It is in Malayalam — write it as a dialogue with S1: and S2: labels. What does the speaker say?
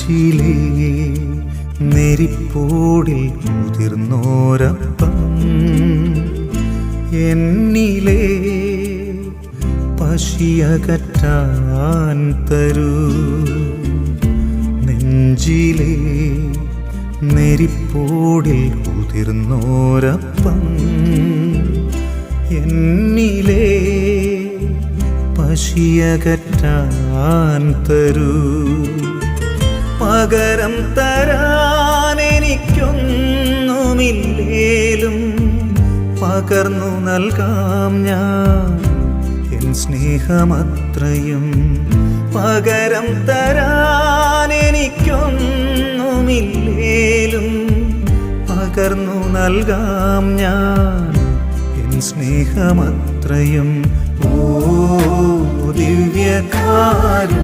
S1: നെഞ്ചിലെ നെരിപ്പോടിൽ മുതിർന്നോരപ്പം എന്നിലെ പശിയകറ്റാൻ തരൂ. നെഞ്ചിലെ നെരിപ്പോടിൽ മുതിർന്നോരപ്പം എന്നിലെ പശിയകറ്റാൻ തരൂ. പകരം തരാൻ എനിക്കൊന്നുമില്ലേലും പകർന്നു നൽകാം ഞാൻ എൻ സ്നേഹമത്രയും. പകരം തരാൻ എനിക്കൊന്നുമില്ലേലും പകർന്നു നൽകാം ഞാൻ എൻ സ്നേഹമത്രയും. ഓ ദിവ്യകാരുണ്യമേ,